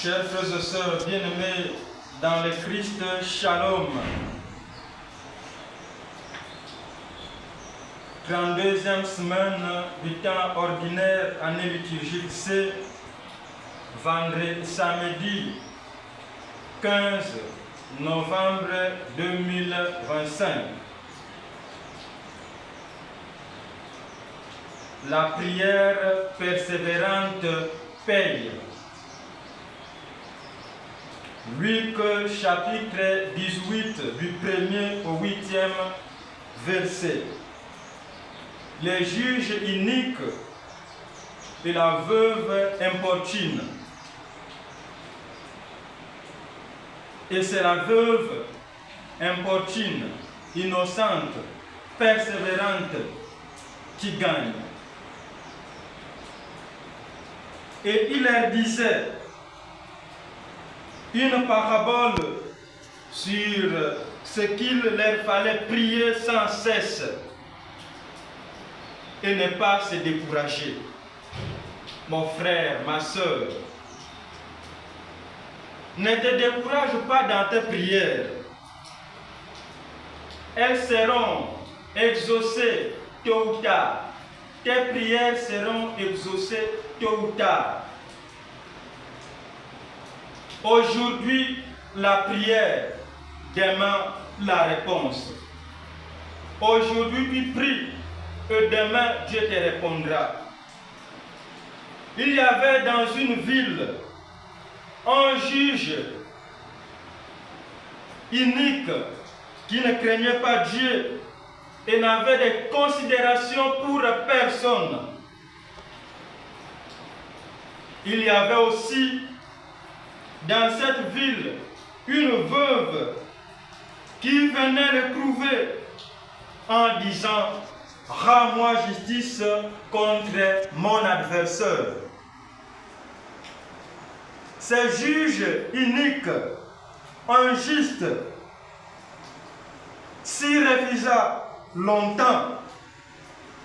Chers frères et sœurs bien-aimés dans le Christ, Shalom. 32e semaine du temps ordinaire, année liturgique C, samedi 15 novembre 2025. La prière persévérante paye. Luc chapitre 18 du 1er au 8e verset. Les juges iniques et la veuve importune. Et c'est la veuve importune, innocente, persévérante qui gagne. Et il leur disait une parabole sur ce qu'il leur fallait prier sans cesse et ne pas se décourager. Mon frère, ma soeur, ne te décourage pas dans tes prières. Elles seront exaucées tôt ou tard. Tes prières seront exaucées tôt ou tard. Aujourd'hui, la prière, demain, la réponse. Aujourd'hui, tu pries et demain, Dieu te répondra. Il y avait dans une ville un juge inique qui ne craignait pas Dieu et n'avait de considération pour personne. Il y avait aussi dans cette ville une veuve qui venait le trouver en disant « Rends-moi justice contre mon adversaire ». Ce juge unique, injuste, s'y refusa longtemps,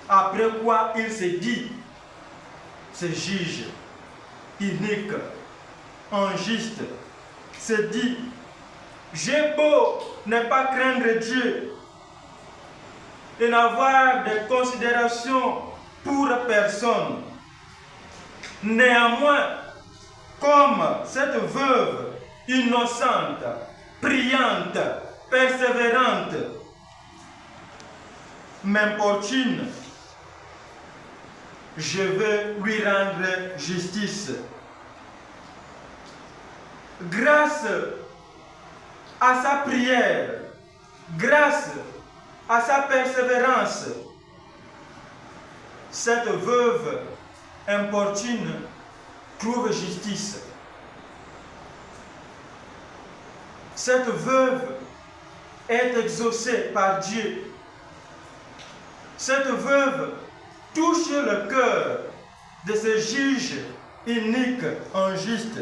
après quoi il se dit, ce juge unique, injuste, se dit, j'ai beau ne pas craindre Dieu et n'avoir de considération pour personne. Néanmoins, comme cette veuve innocente, priante, persévérante, m'importune, je veux lui rendre justice. Grâce à sa prière, grâce à sa persévérance, cette veuve importune trouve justice. Cette veuve est exaucée par Dieu. Cette veuve touche le cœur de ce juge unique, injuste.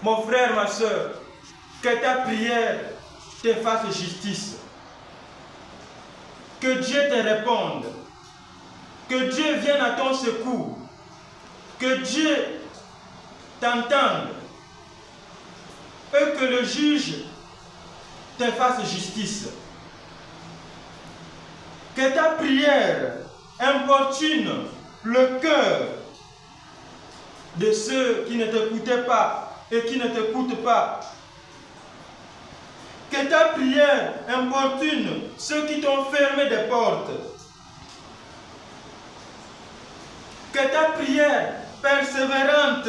Mon frère, ma soeur, que ta prière te fasse justice. Que Dieu te réponde. Que Dieu vienne à ton secours. Que Dieu t'entende. Et que le juge te fasse justice. Que ta prière importune le cœur de ceux qui ne t'écoutaient pas et qui ne t'écoutent pas. Que ta prière importune ceux qui t'ont fermé des portes. Que ta prière persévérante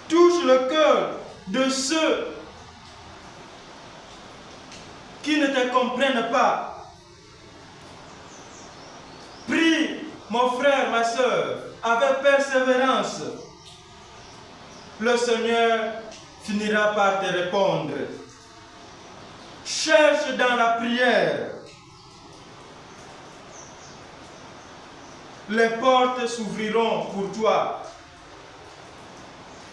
touche le cœur de ceux qui ne te comprennent pas. Prie, mon frère, ma soeur, avec persévérance. Le Seigneur finira par te répondre. Cherche dans la prière. Les portes s'ouvriront pour toi.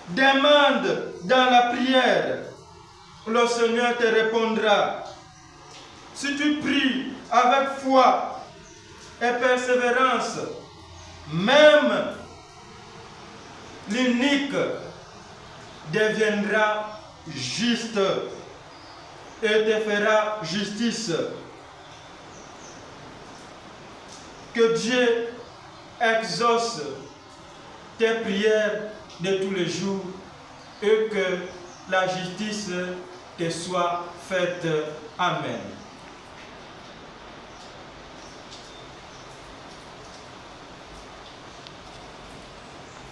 Demande dans la prière. Le Seigneur te répondra. Si tu pries avec foi et persévérance, même l'unique, deviendra juste et te fera justice. Que Dieu exauce tes prières de tous les jours et que la justice te soit faite. Amen.